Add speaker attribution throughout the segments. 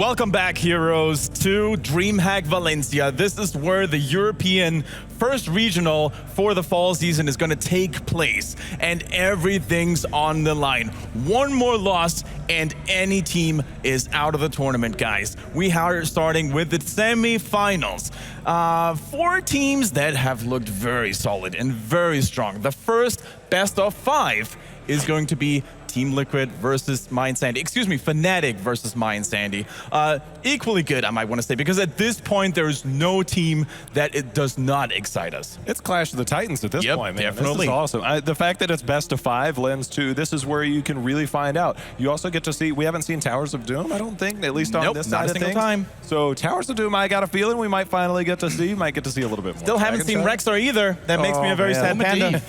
Speaker 1: Welcome back, heroes, to DreamHack Valencia. This is where the European first regional for the fall season is going to take place, and everything's on the line. One more loss and any team is out of the tournament, guys. We are starting with the semi-finals. 4 teams that have looked very solid and very strong. The first best of 5 is going to be Team Liquid versus mYinsanity. Excuse me, Fnatic versus mYinsanity. Equally good, I might want to say, because at this point, there is no team that it does not excite us.
Speaker 2: It's Clash of the Titans at this point, man.
Speaker 1: Definitely.
Speaker 2: This is awesome. The fact that it's best of 5 lends to this is where you can really find out. You also get to see, we haven't seen Towers of Doom, I don't think, at least on this side of things.
Speaker 1: Not a single time.
Speaker 2: So Towers of Doom, I got a feeling we might finally get to see. Might get to see a little bit more.
Speaker 1: Still haven't seen Rexar either. That makes me a very sad panda.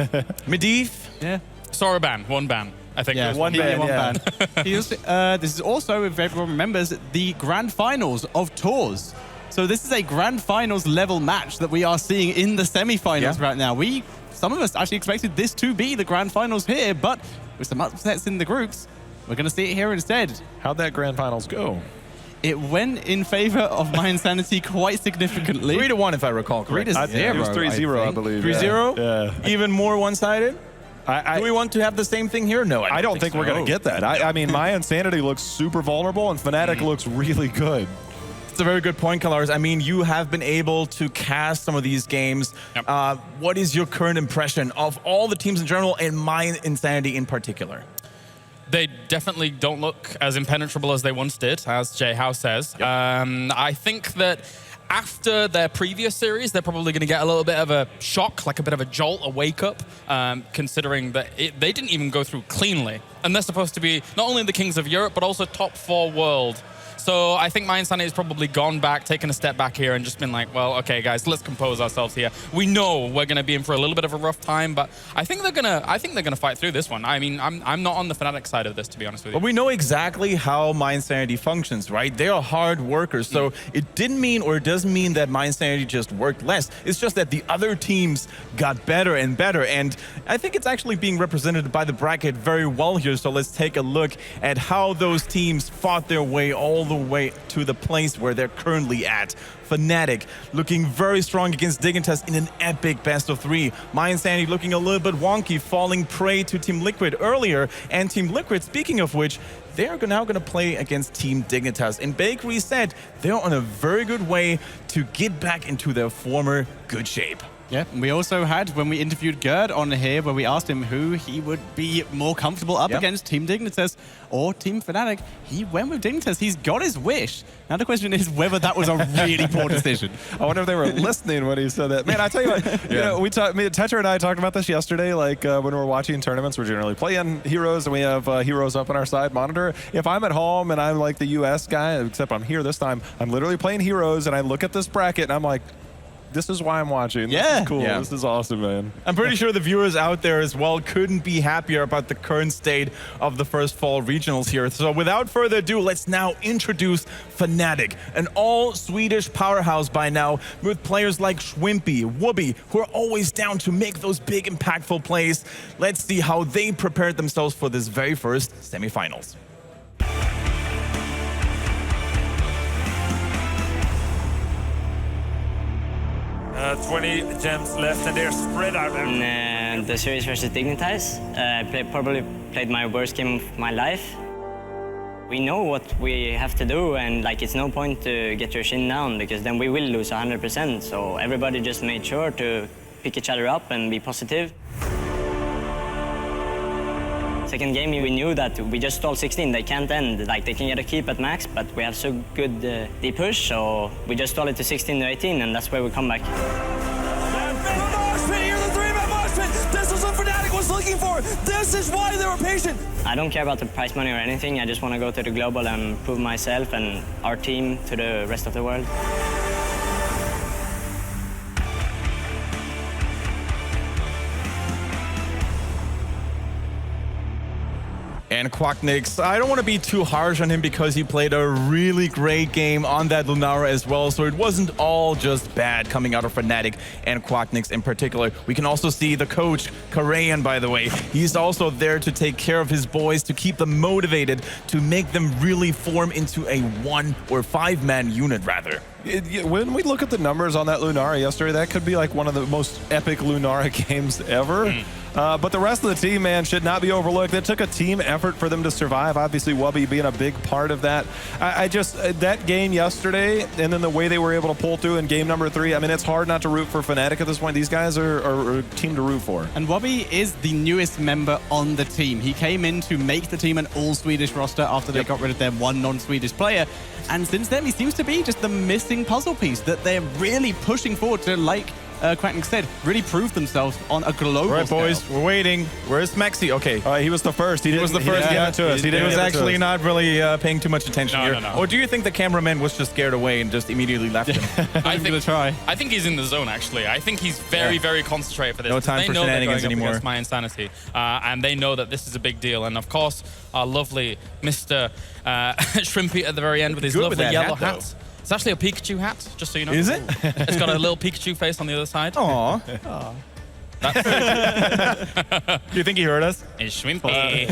Speaker 1: Medivh.
Speaker 3: Yeah.
Speaker 4: Sorry, one ban. I think
Speaker 3: Yeah,
Speaker 2: one ban.
Speaker 3: This is also, if everyone remembers, the grand finals of tours. So this is a grand finals level match that we are seeing in the semi-finals right now. Some of us actually expected this to be the grand finals here, but with some upsets in the groups, we're going to see it here instead.
Speaker 2: How'd that grand finals go?
Speaker 3: It went in favor of mYinsanity quite significantly.
Speaker 1: 3-1, if I recall correctly.
Speaker 3: 3-0,
Speaker 2: It was 3-0, I believe.
Speaker 1: 3-0?
Speaker 2: Yeah.
Speaker 1: Even more one-sided? Do we want to have the same thing here? No,
Speaker 2: I don't think we're going to get that. I mean, mYinsanity looks super vulnerable, and Fnatic looks really good.
Speaker 1: It's a very good point, Colors. I mean, you have been able to cast some of these games.
Speaker 4: Yep.
Speaker 1: What is your current impression of all the teams in general and mYinsanity in particular?
Speaker 4: They definitely don't look as impenetrable as they once did, as J-House says.
Speaker 1: Yep.
Speaker 4: I think that after their previous series, they're probably going to get a little bit of a shock, like a bit of a jolt, a wake-up, considering that they didn't even go through cleanly. And they're supposed to be not only the kings of Europe, but also top 4 world. So I think mYinsanity has probably gone back, taken a step back here, and just been like, well, okay, guys, let's compose ourselves here. We know we're going to be in for a little bit of a rough time, but I think they're gonna fight through this one. I mean, I'm not on the Fnatic side of this, to be honest with you.
Speaker 1: But we know exactly how mYinsanity functions, right? They are hard workers, so it didn't mean or it doesn't mean that mYinsanity just worked less. It's just that the other teams got better and better, and I think it's actually being represented by the bracket very well here. So let's take a look at how those teams fought their way all the way to the place where they're currently at. Fnatic looking very strong against Dignitas in an epic best of 3. mYinsanity looking a little bit wonky, falling prey to Team Liquid earlier. And Team Liquid, speaking of which, they are now going to play against Team Dignitas. And Bakery said they're on a very good way to get back into their former good shape.
Speaker 3: Yeah, we also had, when we interviewed Gerd on here, where we asked him who he would be more comfortable up against, Team Dignitas or Team Fnatic. He went with Dignitas. He's got his wish. Now the question is whether that was a really poor decision.
Speaker 2: I wonder if they were listening when he said that. Man, I tell you what, you know, Tetra and I talked about this yesterday, like when we were watching tournaments, we're generally playing heroes, and we have heroes up on our side monitor. If I'm at home and I'm like the US guy, except I'm here this time, I'm literally playing heroes, and I look at this bracket, and I'm like, this is why I'm watching.
Speaker 1: Yeah.
Speaker 2: This is cool. This is awesome, man.
Speaker 1: I'm pretty sure the viewers out there as well couldn't be happier about the current state of the first fall regionals here. So without further ado, let's now introduce Fnatic, an all Swedish powerhouse by now, with players like Schwimpy, Wooby, who are always down to make those big impactful plays. Let's see how they prepared themselves for this very first semifinals.
Speaker 5: 20 gems left, and they're spread out.
Speaker 6: The series versus Dignitas, I probably played my worst game of my life. We know what we have to do, and like it's no point to get your chin down, because then we will lose 100%. So everybody just made sure to pick each other up and be positive. Second game, we knew that we just stalled 16. They can't end. Like, they can get a keep at max, but we have so good deep push, so we just stalled it to 16 to 18, and that's where we come back.
Speaker 5: This is what Fnatic was looking for. This is why they were patient.
Speaker 6: I don't care about the prize money or anything. I just want to go to the global and prove myself and our team to the rest of the world.
Speaker 1: And Quacknix, I don't want to be too harsh on him because he played a really great game on that Lunara as well. So it wasn't all just bad coming out of Fnatic and Quacknix in particular. We can also see the coach, Karayan, by the way. He's also there to take care of his boys, to keep them motivated, to make them really form into a 1 or 5-man unit, rather.
Speaker 2: When we look at the numbers on that Lunara yesterday, that could be like one of the most epic Lunara games ever. But the rest of the team, man, should not be overlooked. It took a team effort for them to survive. Obviously, Wubby being a big part of that. I just, that game yesterday, and then the way they were able to pull through in game number 3, I mean, it's hard not to root for Fnatic at this point. These guys are a team to root for.
Speaker 3: And Wubby is the newest member on the team. He came in to make the team an all-Swedish roster after they got rid of their one non-Swedish player. And since then, he seems to be just the missing puzzle piece that they're really pushing forward to, like Quacknix said, really prove themselves on a global
Speaker 1: All right,
Speaker 3: scale.
Speaker 1: boys, we're waiting. Where's Maxi? Okay.
Speaker 2: He was the first. He was the first to get to us.
Speaker 1: He was actually not really paying too much attention here.
Speaker 4: No.
Speaker 1: Or do you think the cameraman was just scared away and just immediately left him?
Speaker 4: I think
Speaker 3: try.
Speaker 4: I think he's in the zone, actually. I think he's very, very concentrated for this.
Speaker 1: No time for shenanigans anymore.
Speaker 4: They know they're going up against mYinsanity, and they know that this is a big deal. And of course, our lovely Mr. Shrimpy at the very end with his
Speaker 1: Good with
Speaker 4: lovely
Speaker 1: that
Speaker 4: yellow
Speaker 1: hat,
Speaker 4: hat. It's actually a Pikachu hat, just so you know.
Speaker 1: Is it?
Speaker 4: It's got a little Pikachu face on the other side.
Speaker 1: Aw. Do you think he heard us?
Speaker 4: It's Shrimpy.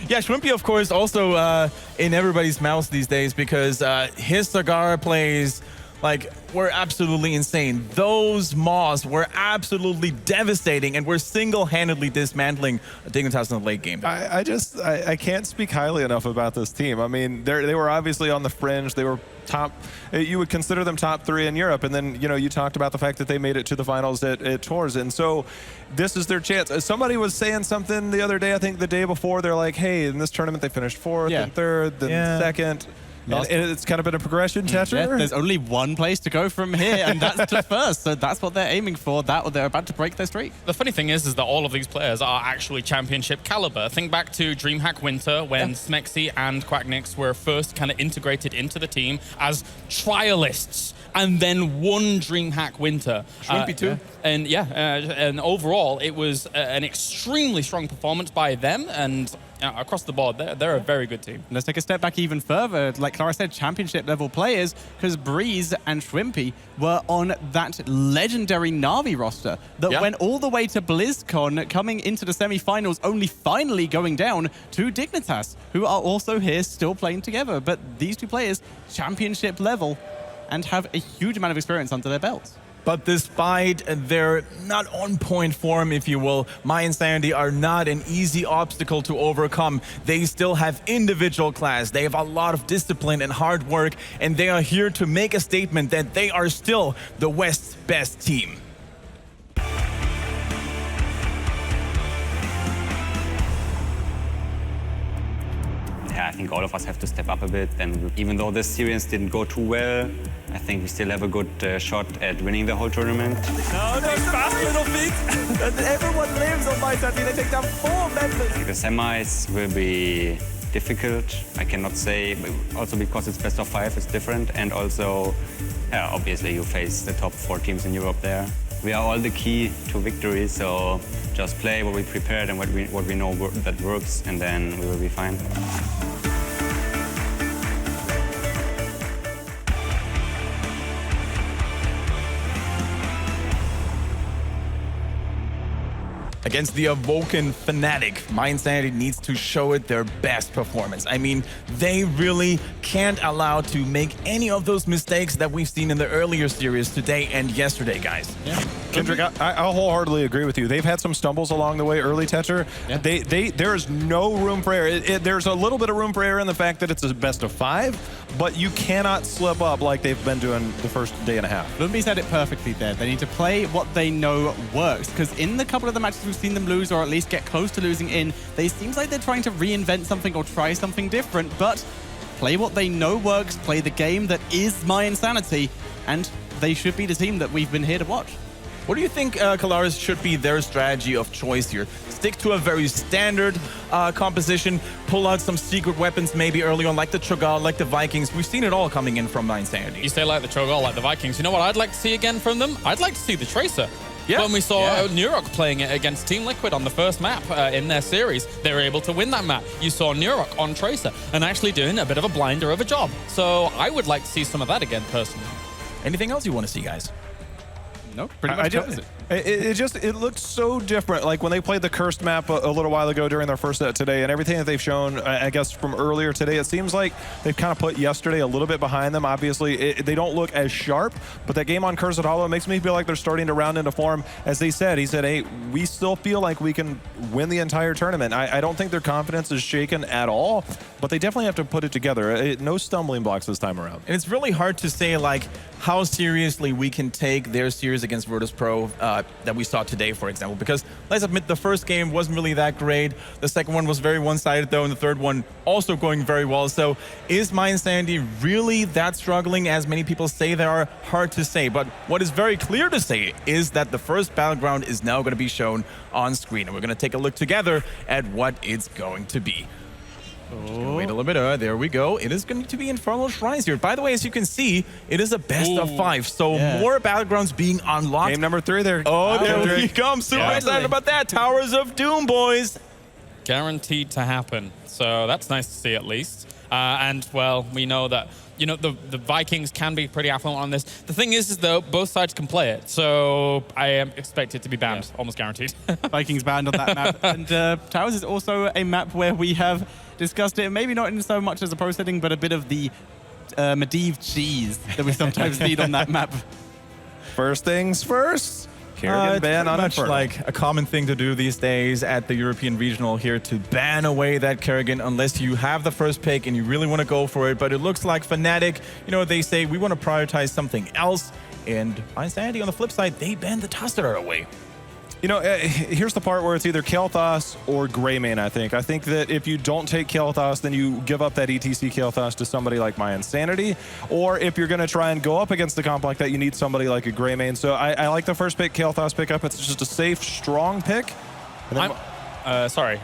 Speaker 1: Yeah, Shrimpy, of course, also in everybody's mouths these days because his cigar plays were absolutely insane. Those Moss were absolutely devastating, and we're single-handedly dismantling Dignitas in the late game.
Speaker 2: I can't speak highly enough about this team. I mean, they were obviously on the fringe. They were top. You would consider them top 3 in Europe, and then you talked about the fact that they made it to the finals at Tours, and so this is their chance. Somebody was saying something the other day. I think the day before, they're like, "Hey, in this tournament, they finished 4th and 3rd, then 2nd." And it's kind of been a progression, Tetra.
Speaker 3: Yeah, there's only one place to go from here, and that's to first. So that's what they're aiming for. They're about to break their streak.
Speaker 4: The funny thing is that all of these players are actually championship caliber. Think back to DreamHack Winter when Smexy and Quacknix were first kind of integrated into the team as trialists, and then won DreamHack Winter.
Speaker 1: Shrimpy too.
Speaker 4: And overall, it was an extremely strong performance by them, and across the board, they're a very good team.
Speaker 3: Let's take a step back even further. Like Clara said, championship level players, because Breeze and Shrimpy were on that legendary Na'Vi roster that went all the way to BlizzCon, coming into the semi-finals, only finally going down to Dignitas, who are also here still playing together. But these two players, championship level, and have a huge amount of experience under their belts.
Speaker 1: But despite their not on-point form, if you will, mYinsanity are not an easy obstacle to overcome. They still have individual class. They have a lot of discipline and hard work, and they are here to make a statement that they are still the West's best team.
Speaker 7: Yeah, I think all of us have to step up a bit. And even though this series didn't go too well, I think we still have a good shot at winning the whole tournament.
Speaker 5: No, fast little feet. Everyone lives on mYinsanity. They take down 4 members.
Speaker 7: The semis will be difficult. I cannot say, also because it's best of 5, it's different. And also, obviously, you face the top 4 teams in Europe there. We are all the key to victory, so just play what we prepared and what we know that works, and then we will be fine.
Speaker 1: Against the Awoken Fnatic, mYinsanity needs to show it their best performance. I mean, they really can't allow to make any of those mistakes that we've seen in the earlier series today and yesterday, guys.
Speaker 2: Yeah. Kendrick, I wholeheartedly agree with you. They've had some stumbles along the way early, Tetra. Yeah. There's no room for error. There's a little bit of room for error in the fact that it's a best of 5, but you cannot slip up like they've been doing the first day and a half.
Speaker 3: Lumby said it perfectly there. They need to play what they know works, because in the couple of the matches we've seen them lose, or at least get close to losing in, they seems like they're trying to reinvent something or try something different, but play what they know works, play the game that is mYinsanity, and they should be the team that we've been here to watch.
Speaker 1: What do you think, Kalaris, should be their strategy of choice here? Stick to a very standard composition, pull out some secret weapons maybe early on, like the Cho'Gall, like the Vikings. We've seen it all coming in from mYinsanity.
Speaker 4: You say like the Cho'Gall, like the Vikings. You know what I'd like to see again from them? I'd like to see the Tracer. When we saw New York playing it against Team Liquid on the first map in their series, they were able to win that map. You saw New York on Tracer and actually doing a bit of a blinder of a job. So I would like to see some of that again, personally.
Speaker 1: Anything else you want to see, guys?
Speaker 3: No, pretty much covers it.
Speaker 2: It looked so different. Like when they played the Cursed map a little while ago during their first set today, and everything that they've shown, I guess, from earlier today, it seems like they've kind of put yesterday a little bit behind them. Obviously, they don't look as sharp, but that game on Cursed Hollow makes me feel like they're starting to round into form. As he said, hey, we still feel like we can win the entire tournament. I don't think their confidence is shaken at all, but they definitely have to put it together. No stumbling blocks this time around.
Speaker 1: And it's really hard to say, like, how seriously we can take their series against Virtus.pro that we saw today, for example, because let's admit the first game wasn't really that great. The second one was very one-sided though, and the third one also going very well. So is mYinsanity really that struggling as many people say they are? Hard to say, but what is very clear to say is that the first Battleground is now going to be shown on screen, and we're going to take a look together at what it's going to be. Just gonna wait a little bit. There we go. It is going to be Infernal Shrines here. By the way, as you can see, it is a best of 5. So more Battlegrounds being unlocked.
Speaker 2: Game number 3 there.
Speaker 1: Oh, there we come. Super excited about that. Towers of Doom, boys.
Speaker 4: Guaranteed to happen. So that's nice to see at least. And, well, we know that, you know, the Vikings can be pretty affluent on this. The thing is though, both sides can play it. So I expect it to be banned, almost guaranteed.
Speaker 3: Vikings banned on that map. And Towers is also a map where we have discussed it, maybe not in so much as a pro setting, but a bit of the Medivh cheese that we sometimes need on that map.
Speaker 2: First things first. Kerrigan ban on
Speaker 1: much like a common thing to do these days at the European Regional here, to ban away that Kerrigan unless you have the first pick and you really want to go for it. But it looks like Fnatic, you know, they say we want to prioritize something else. And mYinsanity on the flip side, they banned the Tostadar away.
Speaker 2: You know, here's the part where it's either Kael'thas or Greymane, I think. I think that if you don't take Kael'thas, then you give up that ETC Kael'thas to somebody like mYinsanity. Or if you're going to try and go up against the comp like that, you need somebody like a Greymane. So I like the first pick, Kael'thas pickup. It's just a safe, strong pick.
Speaker 4: Sorry,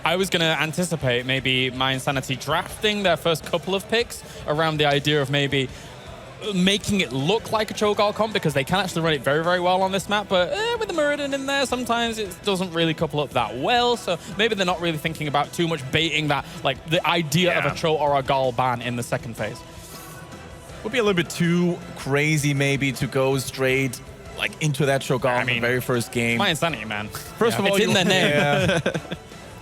Speaker 4: I was going to anticipate maybe mYinsanity drafting their first couple of picks around the idea of maybe making it look like a Cho'Gall comp, because they can actually run it very, very well on this map. But with the Muradin in there, sometimes it doesn't really couple up that well. So maybe they're not really thinking about too much baiting that, like the idea of a Cho or a Gall ban in the second phase.
Speaker 1: Would be a little bit too crazy maybe to go straight like into that Cho'Gall in the very first game.
Speaker 4: mYinsanity, man.
Speaker 1: First of all,
Speaker 4: it's in their name.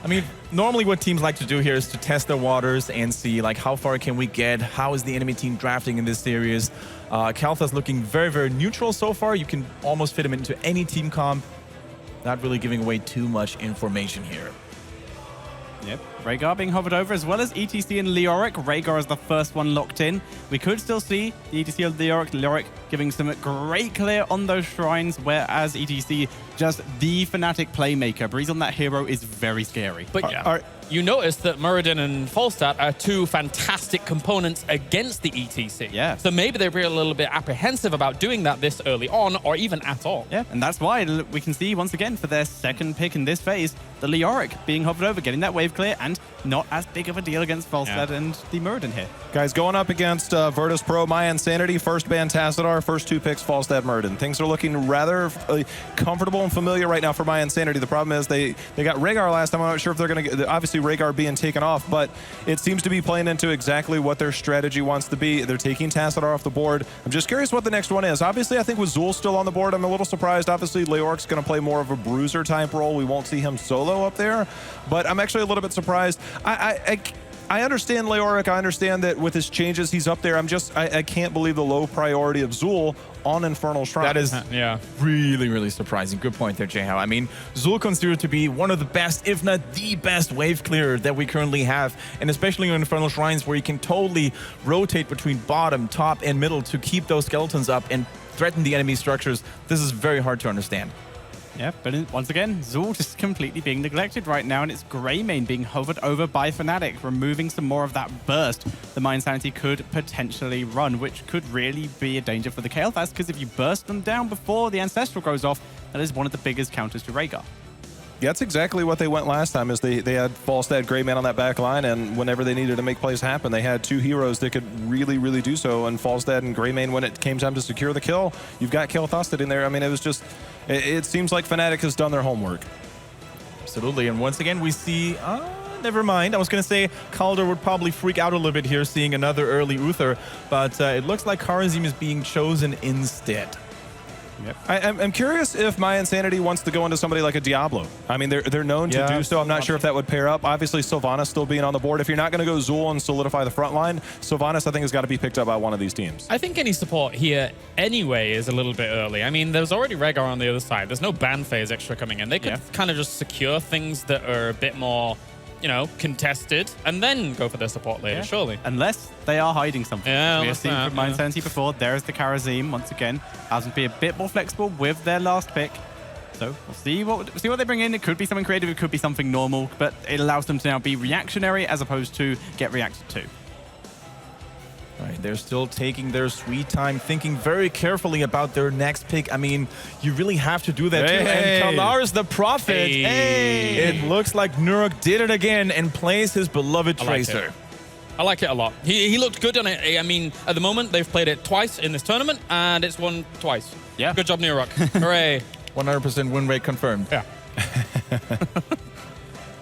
Speaker 1: I mean, normally what teams like to do here is to test the waters and see like how far can we get, how is the enemy team drafting in this series. Kael'thas looking very, very neutral so far. You can almost fit him into any team comp. Not really giving away too much information here.
Speaker 3: Yep, Rhaegar being hovered over, as well as ETC and Leoric. Rhaegar is the first one locked in. We could still see the ETC of Leoric giving some great clear on those shrines, whereas ETC just the Fnatic playmaker. Breeze on that hero is very scary.
Speaker 4: But you notice that Muradin and Falstad are two fantastic components against the ETC.
Speaker 3: Yeah.
Speaker 4: So maybe they're a little bit apprehensive about doing that this early on, or even at all.
Speaker 3: Yeah, and that's why we can see once again for their second pick in this phase, the Leoric being hovered over, getting that wave clear, and not as big of a deal against Falstad and the Muradin here.
Speaker 2: Guys, going up against Virtus.pro, mYinsanity, first ban Tostadar, first 2 picks Falstad, Muradin. Things are looking rather comfortable and familiar right now for mYinsanity. The problem is they got Rhaegar last time. I'm not sure if they're going to get, obviously Rhaegar being taken off, but it seems to be playing into exactly what their strategy wants to be. They're taking Tostadar off the board. I'm just curious what the next one is. Obviously, I think with Zul still on the board, I'm a little surprised. Obviously, Leoric's going to play more of a bruiser type role. We won't see him solo up there, but I'm actually a little bit surprised. I understand Leoric. I understand that with his changes, he's up there. I can't believe the low priority of Zul on Infernal Shrine.
Speaker 1: That is really, really surprising. Good point there, J-How. I mean, Zul considered to be one of the best, if not the best wave clearer that we currently have. And especially on Infernal Shrines, where you can totally rotate between bottom, top, and middle to keep those skeletons up and threaten the enemy structures. This is very hard to understand.
Speaker 3: Yeah, but once again, Zul just completely being neglected right now, and it's Greymane being hovered over by Fnatic, removing some more of that burst the mYinsanity could potentially run, which could really be a danger for the Kael'thas, because if you burst them down before the Ancestral goes off, that is one of the biggest counters to Rhaegar.
Speaker 2: That's exactly what they went last time. Is they had Falstad, Greymane on that back line, and whenever they needed to make plays happen, they had two heroes that could really, really do so. And Falstad and Greymane, when it came time to secure the kill, you've got Kael'thas sitting there. I mean, it was just. It seems like Fnatic has done their homework.
Speaker 1: Absolutely, and once again we see. Never mind. I was going to say Calder would probably freak out a little bit here seeing another early Uther, but it looks like Kharazim is being chosen instead.
Speaker 2: Yep. I'm curious if mYinsanity wants to go into somebody like a Diablo. I mean, they're known to do so. I'm not sure if that would pair up. Obviously, Sylvanas still being on the board. If you're not going to go Zul and solidify the front line, Sylvanas, I think, has got to be picked up by one of these teams.
Speaker 4: I think any support here anyway is a little bit early. I mean, there's already Rehgar on the other side. There's no ban phase extra coming in. They could kind of just secure things that are a bit more, you know, contested, and then go for their support later, surely.
Speaker 3: Unless they are hiding something.
Speaker 4: Yeah,
Speaker 3: We have seen from mYinsanity before. There's the Kharazim once again. Has to be a bit more flexible with their last pick. So we'll see what they bring in. It could be something creative, it could be something normal, but it allows them to now be reactionary as opposed to get reacted to.
Speaker 1: Right, they're still taking their sweet time, thinking very carefully about their next pick. I mean, you really have to do that too. And Kalar's the prophet.
Speaker 4: Hey.
Speaker 1: It looks like Nuruk did it again and plays his beloved Tracer.
Speaker 4: I like it a lot. He looked good on it. I mean, at the moment, they've played it twice in this tournament, and it's won twice.
Speaker 3: Yeah.
Speaker 4: Good job, Nuruk. Hooray.
Speaker 1: 100% win rate confirmed.
Speaker 4: Yeah.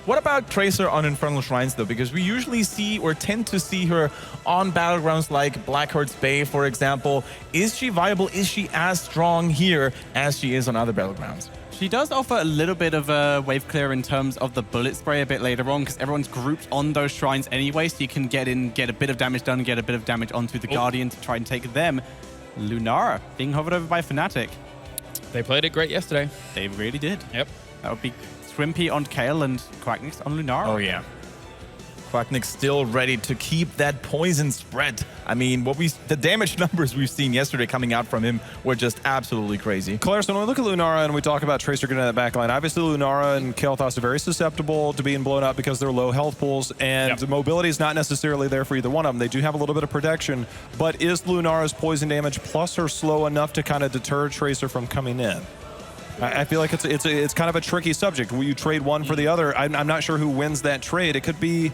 Speaker 1: What about Tracer on Infernal Shrines, though? Because we usually see or tend to see her on battlegrounds like Blackheart's Bay, for example. Is she viable? Is she as strong here as she is on other battlegrounds?
Speaker 3: She does offer a little bit of a wave clear in terms of the bullet spray a bit later on, because everyone's grouped on those shrines anyway, so you can get in, get a bit of damage done, get a bit of damage onto the Guardian to try and take them. Lunara being hovered over by Fnatic.
Speaker 4: They played it great yesterday.
Speaker 3: They really did.
Speaker 4: Yep.
Speaker 3: That would be Swimpy on Kayle and Quacknix on Lunara.
Speaker 1: Oh, yeah. Quacknix still ready to keep that poison spread. I mean, the damage numbers we've seen yesterday coming out from him were just absolutely crazy.
Speaker 2: Claire, so when we look at Lunara and we talk about Tracer getting in that backline, obviously Lunara and Kael'thas are very susceptible to being blown up because they're low health pools, and the mobility is not necessarily there for either one of them. They do have a little bit of protection, but is Lunara's poison damage plus her slow enough to kind of deter Tracer from coming in? I feel like it's kind of a tricky subject. Will you trade one for the other? I'm not sure who wins that trade. It could be...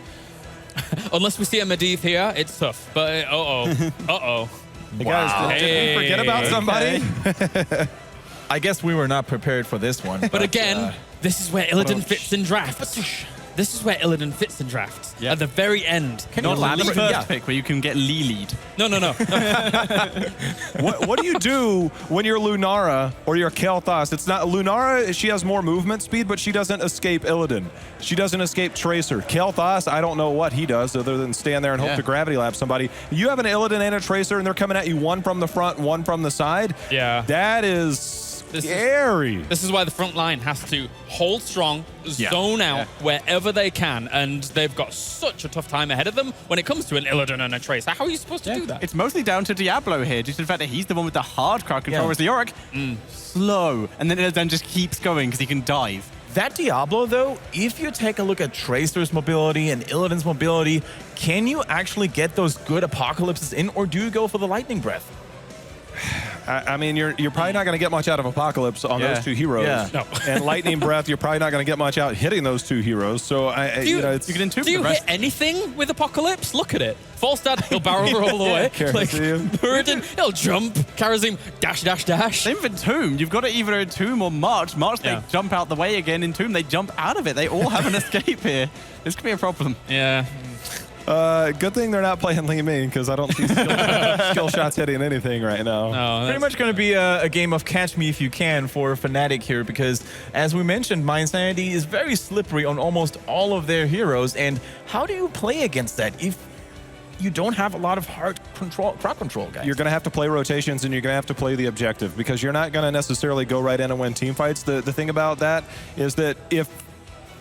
Speaker 4: Unless we see a Medivh here, it's tough. But uh-oh.
Speaker 2: Hey guys, did we forget about somebody?
Speaker 1: I guess we were not prepared for this one.
Speaker 4: But again, this is where Illidan fits in drafts. This is where Illidan fits in drafts. At the very end.
Speaker 3: Not the first pick where you can get Lilied.
Speaker 4: No.
Speaker 2: What do you do when you're Lunara or you're Kael'thas? It's not Lunara. She has more movement speed, but she doesn't escape Illidan. She doesn't escape Tracer. Kael'thas, I don't know what he does other than stand there and hope to gravity lap somebody. You have an Illidan and a Tracer, and they're coming at you one from the front, one from the side.
Speaker 4: Yeah.
Speaker 2: That is scary.
Speaker 4: This is why the front line has to hold strong, zone out wherever they can, and they've got such a tough time ahead of them when it comes to an Illidan and a Tracer. How are you supposed to do that?
Speaker 3: It's mostly down to Diablo here, due to the fact that he's the one with the hard crowd control, whereas the Yorick, slow, and then Illidan just keeps going because he can dive.
Speaker 1: That Diablo, though, if you take a look at Tracer's mobility and Illidan's mobility, can you actually get those good apocalypses in, or do you go for the lightning breath?
Speaker 2: I mean, you're probably not going to get much out of Apocalypse on those two heroes.
Speaker 1: Yeah.
Speaker 4: No.
Speaker 2: And Lightning Breath, you're probably not going to get much out hitting those two heroes. So,
Speaker 4: Do you
Speaker 3: hit
Speaker 4: anything with Apocalypse? Look at it. Falstad, he'll barrel roll all the way. Muradin, he'll jump. Kharazim, dash.
Speaker 3: Same for Tomb. You've got to either Tomb or March. March, they jump out the way again. In Tomb, they jump out of it. They all have an escape here. This could be a problem.
Speaker 4: Yeah.
Speaker 2: Good thing they're not playing Li Ming, because I don't see skill shots hitting anything right now.
Speaker 4: No,
Speaker 1: Pretty much going to be a game of catch me if you can for Fnatic here, because as we mentioned, mYinsanity is very slippery on almost all of their heroes. And how do you play against that if you don't have a lot of crowd control, guys?
Speaker 2: You're going to have to play rotations, and you're going to have to play the objective, because you're not going to necessarily go right in and win team fights. The thing about that is that if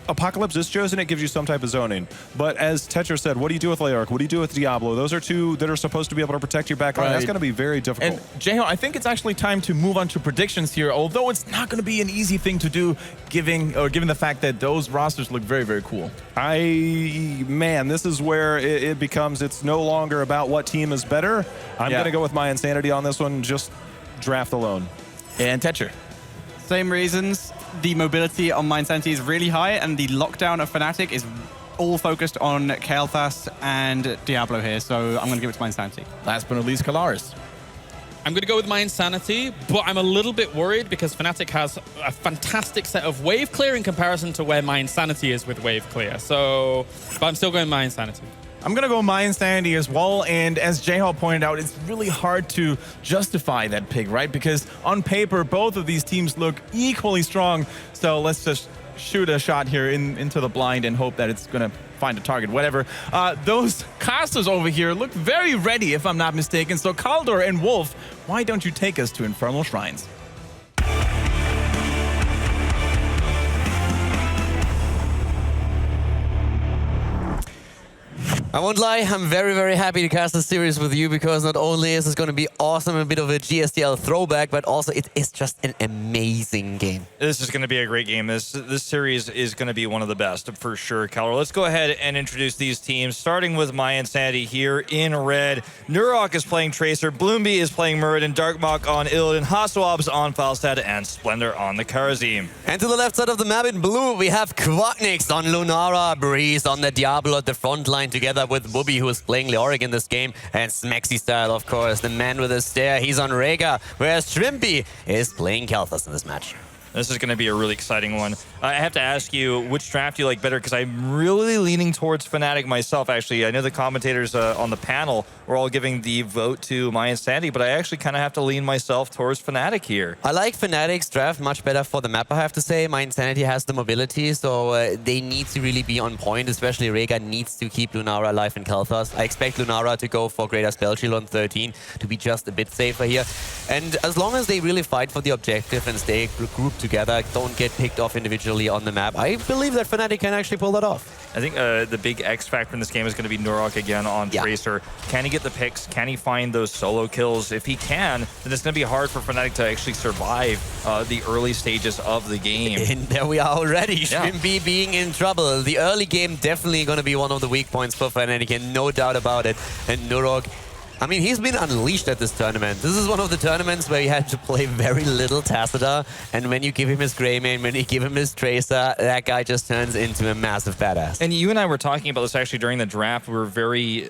Speaker 2: Apocalypse is chosen, it gives you some type of zoning. But as Tetra said, what do you do with Leoric? What do you do with Diablo? Those are two that are supposed to be able to protect your backline. That's going to be very difficult.
Speaker 1: And Jeho, I think it's actually time to move on to predictions here, although it's not going to be an easy thing to do, given the fact that those rosters look very, very cool.
Speaker 2: Man, this is where it becomes, it's no longer about what team is better. I'm going to go with mYinsanity on this one, just draft alone.
Speaker 1: And Tetra.
Speaker 3: Same reasons. the mobility on mYinsanity is really high, and the lockdown of Fnatic is all focused on Kael'thas and Diablo here, so I'm going to give it to mYinsanity.
Speaker 1: Last but not least, Kalaris.
Speaker 4: I'm going to go with mYinsanity, but I'm a little bit worried because Fnatic has a fantastic set of wave clear in comparison to where mYinsanity is with wave clear. So, but I'm still going mYinsanity.
Speaker 1: I'm going to go mYinsanity as well, and as J-Hall pointed out, it's really hard to justify that pick, right? Because on paper, both of these teams look equally strong, so let's just shoot a shot here into the blind and hope that it's going to find a target, whatever. Those casters over here look very ready, if I'm not mistaken. So Kaldor and Wolf, why don't you take us to Infernal Shrines?
Speaker 8: I won't lie, I'm very, very happy to cast this series with you because not only is this going to be awesome, a bit of a GSTL throwback, but also it is just an amazing game.
Speaker 9: This is going to be a great game. This series is going to be one of the best for sure, Keller. Let's go ahead and introduce these teams, starting with mYinsanity here in red. Nurok is playing Tracer, Bloomby is playing Murid, Darkmok on Illidan, Haswabs on Falstad, and Splendor on the Karazim.
Speaker 8: And to the left side of the map in blue, we have Quacknix on Lunara, Breeze on the Diablo at the front line together with Wooby, who is playing Leoric in this game, and Smexy Style, of course, the man with the stare, he's on Rhaegar, whereas Shrimpy is playing Kael'thas in this match.
Speaker 9: This is going to be a really exciting one. I have to ask you, which draft do you like better? Because I'm really leaning towards Fnatic myself, actually. I know the commentators on the panel were all giving the vote to mYinsanity, but I actually kind of have to lean myself towards Fnatic here.
Speaker 8: I like Fnatic's draft much better for the map, I have to say. mYinsanity has the mobility, so they need to really be on point, especially Rhaegar needs to keep Lunara alive in Kael'thas. I expect Lunara to go for Greater Spell Shield on 13 to be just a bit safer here. And as long as they really fight for the objective and stay grouped together, don't get picked off individually on the map, I believe that Fnatic can actually pull that off.
Speaker 9: I think the big X factor in this game is going to be Nurok again on Tracer. Can he get the picks? Can he find those solo kills? If he can, then it's going to be hard for Fnatic to actually survive the early stages of the game.
Speaker 8: And there we are already, Shrimpy being in trouble. The early game definitely going to be one of the weak points for Fnatic, and no doubt about it. And Nurok, I mean, he's been unleashed at this tournament. This is one of the tournaments where he had to play very little Tacita, and when you give him his Greymane, when you give him his Tracer, that guy just turns into a massive badass.
Speaker 9: And you and I were talking about this actually during the draft. We were very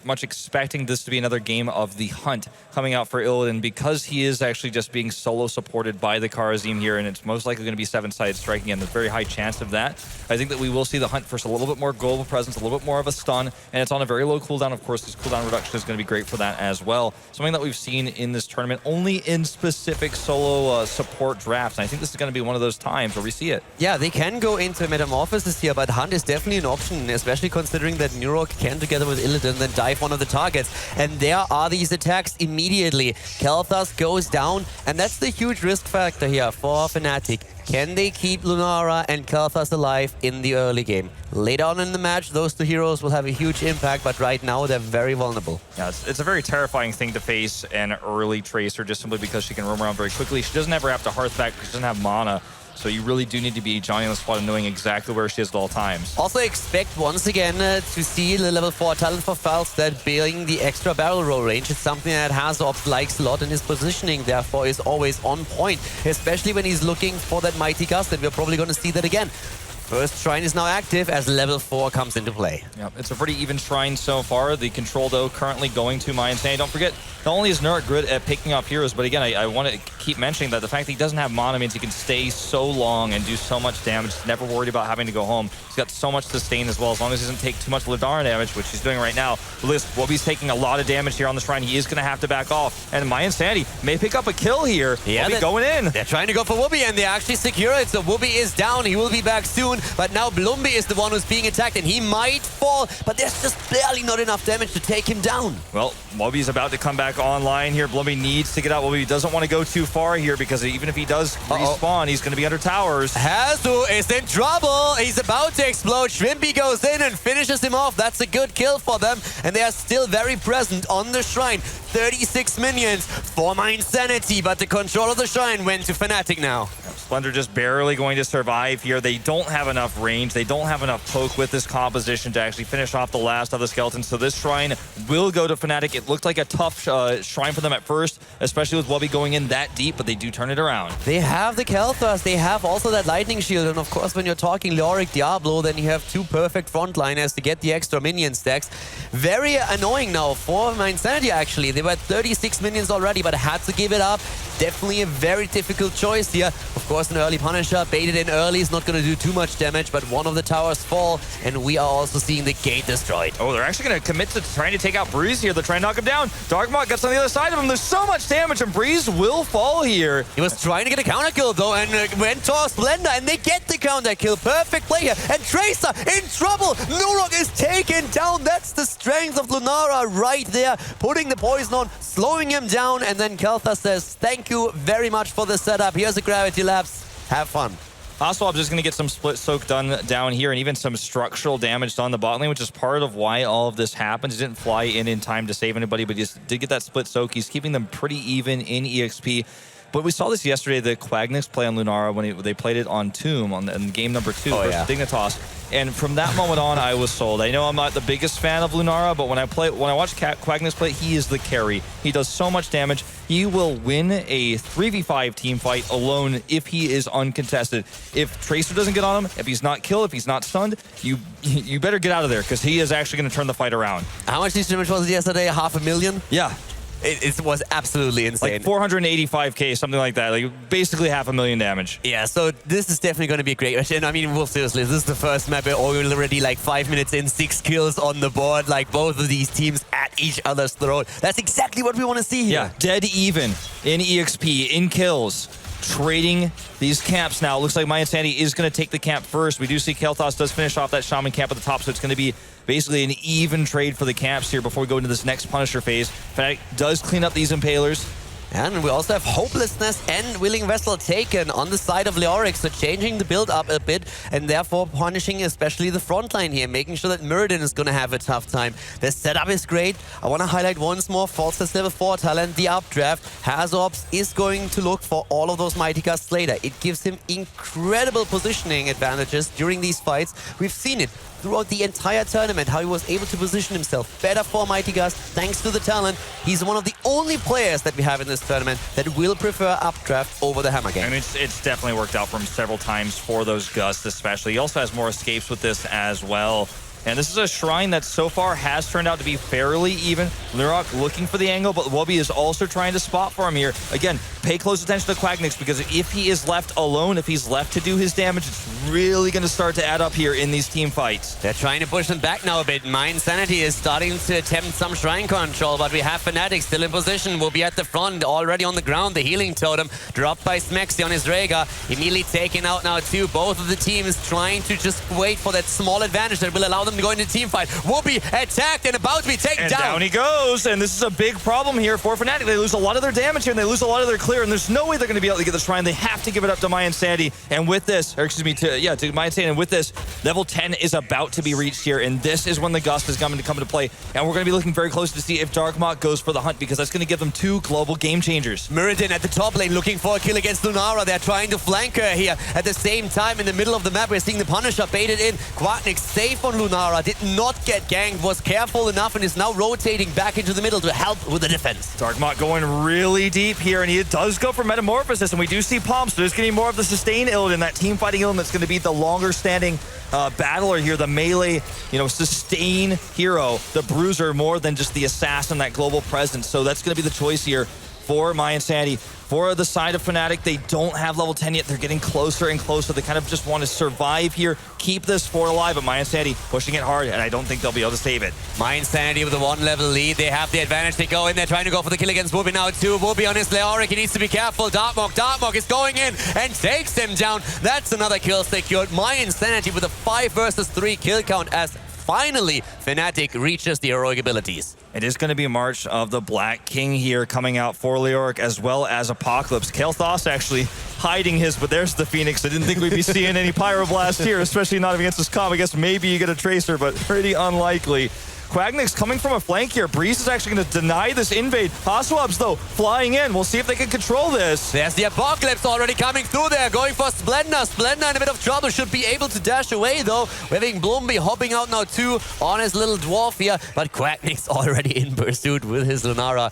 Speaker 9: much expecting this to be another game of the Hunt coming out for Illidan, because he is actually just being solo supported by the Karazim here, and it's most likely going to be 7-sided striking, and there's a very high chance of that. I think that we will see the Hunt first, a little bit more global presence, a little bit more of a stun, and it's on a very low cooldown. Of course, this cooldown reduction is going to be great for that as well. Something that we've seen in this tournament only in specific solo support drafts, and I think this is going to be one of those times where we see it.
Speaker 8: Yeah, they can go into Metamorphosis here, but Hunt is definitely an option, especially considering that Nurok can, together with Illidan, then dive one of the targets. And there are these attacks immediately. Kael'thas goes down, and that's the huge risk factor here for Fnatic. Can they keep Lunara and Kael'thas alive in the early game? Later on in the match, those two heroes will have a huge impact, but right now they're very vulnerable.
Speaker 9: Yeah, it's a very terrifying thing to face an early Tracer just simply because she can roam around very quickly. She doesn't ever have to hearth back because she doesn't have mana. So you really do need to be Johnny on the spot and knowing exactly where she is at all times.
Speaker 8: Also expect once again to see the level 4 talent for Falstad being the extra barrel roll range. It's something that Hazard likes a lot, and his positioning therefore is always on point, especially when he's looking for that mighty gust, and we're probably going to see that again. First Shrine is now active as level 4 comes into play.
Speaker 9: Yeah, it's a pretty even Shrine so far. The control, though, currently going to mYinsanity. Don't forget, not only is Nurok good at picking up heroes, but again, I want to keep mentioning that the fact that he doesn't have mana means he can stay so long and do so much damage. He's never worried about having to go home. He's got so much sustain as well, as long as he doesn't take too much Ladara damage, which he's doing right now. But listen, Wobby's taking a lot of damage here on the Shrine. He is going to have to back off. And mYinsanity may pick up a kill here.
Speaker 8: Yeah,
Speaker 9: Wobby going in.
Speaker 8: They're trying to go for Wobby, and they actually secure it. So Wobby is down. He will be back soon. But now Bloomby is the one who's being attacked, and he might fall, but there's just barely not enough damage to take him down.
Speaker 9: Well, Wobby's about to come back online here. Bloomby needs to get out. Wobby doesn't want to go too far here, because even if he does respawn, he's going to be under towers.
Speaker 8: Hazu is in trouble. He's about to explode. Shrimpy goes in and finishes him off. That's a good kill for them, and they are still very present on the Shrine. 36 minions for mYinsanity, but the control of the Shrine went to Fnatic now.
Speaker 9: Splendor just barely going to survive here. They don't have enough range. They don't have enough poke with this composition to actually finish off the last of the skeletons. So this shrine will go to Fnatic. It looked like a tough shrine for them at first, especially with Wubby going in that deep, but they do turn it around.
Speaker 8: They have the Kel'Thuzz, they have also that Lightning Shield, and of course when you're talking Leoric Diablo, then you have two perfect frontliners to get the extra minion stacks. Very annoying now for mYinsanity actually. They were at 36 minions already, but had to give it up. Definitely a very difficult choice here. Of course, an early Punisher, baited in early, is not going to do too much damage, but one of the towers fall, and we are also seeing the gate destroyed.
Speaker 9: Oh, they're actually going to commit to trying to take out Breeze here. They're trying to knock him down. Darkmot gets on the other side of him. There's so much damage, and Breeze will fall here.
Speaker 8: He was trying to get a counter kill, though, and went towards Splendor, and they get the counter kill. Perfect play here, and Tracer in trouble. Nurok is taken down. That's the strength of Lunara right there, putting the poison on, slowing him down, and then Kel'Thuzz says, thank you very much for the setup. Here's a gravity lapse. Have fun.
Speaker 9: Oswald just going to get some split soak done down here and even some structural damage done the bot lane, which is part of why all of this happens. He didn't fly in time to save anybody, but he just did get that split soak. He's keeping them pretty even in EXP. But we saw this yesterday, the Quagnix play on Lunara when they played it on Tomb in game number 2 versus Dignitas. And from that moment on, I was sold. I know I'm not the biggest fan of Lunara, but when I watch Quagnix play, he is the carry. He does so much damage. He will win a 3v5 team fight alone if he is uncontested. If Tracer doesn't get on him, if he's not killed, if he's not stunned, you better get out of there because he is actually going to turn the fight around.
Speaker 8: How much damage was it yesterday? 500,000?
Speaker 9: Yeah.
Speaker 8: It was absolutely insane.
Speaker 9: Like 485k, something like that. Like basically 500,000 damage.
Speaker 8: Yeah, so this is definitely going to be a great match. And I mean, well, seriously, this is the first map where already like 5 minutes in, 6 kills on the board. Like both of these teams at each other's throat. That's exactly what we want to see here.
Speaker 9: Yeah, dead even in EXP, in kills. Trading these camps now. It looks like mYinsanity is going to take the camp first. We do see Kel'Thuzz does finish off that Shaman camp at the top, so it's going to be basically an even trade for the camps here before we go into this next Punisher phase. Fnatic does clean up these Impalers.
Speaker 8: And we also have Hopelessness and Willing Vessel taken on the side of Leoric, so changing the build up a bit and therefore punishing especially the front line here, making sure that Muradin is going to have a tough time. The setup is great. I want to highlight once more Falstad's level 4 talent, the updraft. Hazorps is going to look for all of those Mighty Gusts later. It gives him incredible positioning advantages during these fights. We've seen it throughout the entire tournament, how he was able to position himself better for Mighty Gust thanks to the talent. He's one of the only players that we have in this tournament that will prefer updraft over the hammer game.
Speaker 9: And it's definitely worked out for him several times for those Gusts especially. He also has more escapes with this as well. And this is a shrine that so far has turned out to be fairly even. Lurok looking for the angle, but Wubby is also trying to spot for him here. Again, pay close attention to Quagnix because if he is left alone, if he's left to do his damage, it's really going to start to add up here in these team fights.
Speaker 8: They're trying to push them back now a bit. mYinsanity is starting to attempt some shrine control, but we have Fnatic still in position. Will be at the front, already on the ground. The healing totem dropped by Smexy on his Rhaegar. Immediately taken out now too. Both of the teams trying to just wait for that small advantage that will allow them to go into team fight. Wubby attacked and about to be taken
Speaker 9: and
Speaker 8: down.
Speaker 9: Down he goes, and this is a big problem here for Fnatic. They lose a lot of their damage here, and they lose a lot of their clear, and there's no way they're going to be able to get the shrine. They have to give it up to mYinsanity, and with this, or excuse me, to mYinsanity, and with this, level 10 is about to be reached here, and this is when the Gust is going to come into play, and we're going to be looking very close to see if Darkmot goes for the hunt, because that's going to give them 2 global game changers.
Speaker 8: Muradin at the top lane looking for a kill against Lunara. They're trying to flank her here. At the same time, in the middle of the map, we're seeing the Punisher baited in. Quagnix safe on Lunara, did not get ganked, was careful enough, and is now rotating back into the middle to help with the defense.
Speaker 9: Darkmot going really deep here, and he does go for Metamorphosis, and we do see Palm, so there's getting more of the sustain Illidan, that team fighting Illidan that's going to be the longer standing battler here, the melee, sustain hero, the bruiser more than just the assassin, that global presence. So that's going to be the choice here for mYinsanity. For the side of Fnatic, they don't have level 10 yet. They're getting closer and closer. They kind of just want to survive here, keep this fort alive, but mYinsanity pushing it hard, and I don't think they'll be able to save it.
Speaker 8: mYinsanity with a 1-level lead. They have the advantage. They go in. They're trying to go for the kill against Wubby now too. Wubby on his Leoric. He needs to be careful. Darkmok is going in and takes him down. That's another kill secured. mYinsanity with a 5 versus 3 kill count as finally Fnatic reaches the heroic abilities.
Speaker 9: It is going to be March of the Black King here coming out for Leoric as well as Apocalypse. Kel'Thuzz actually hiding his, but there's the Phoenix. I didn't think we'd be seeing any Pyroblast here, especially not against this comp. I guess maybe you get a Tracer, but pretty unlikely. Quagnix coming from a flank here. Breeze is actually going to deny this invade. Haswabs, though, flying in. We'll see if they can control this.
Speaker 8: There's the Apocalypse already coming through there, going for Splendor. Splendor in a bit of trouble, should be able to dash away though. We're having Blomby hopping out now too on his little dwarf here, but Quagnix already in pursuit with his Lunara.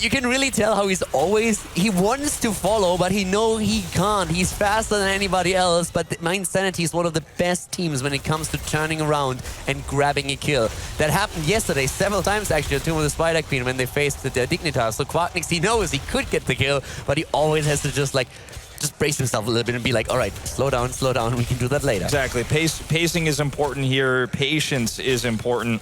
Speaker 8: You can really tell how he wants to follow, but he knows he can't. He's faster than anybody else, but mYinsanity is one of the best teams when it comes to turning around and grabbing a kill. That happened yesterday several times actually, Tomb of the Spider Queen, when they faced the Dignitas. So Quagnix, he knows he could get the kill, but he always has to just brace himself a little bit and be like, all right, slow down, we can do that later.
Speaker 9: Exactly. Pacing is important here. Patience is important.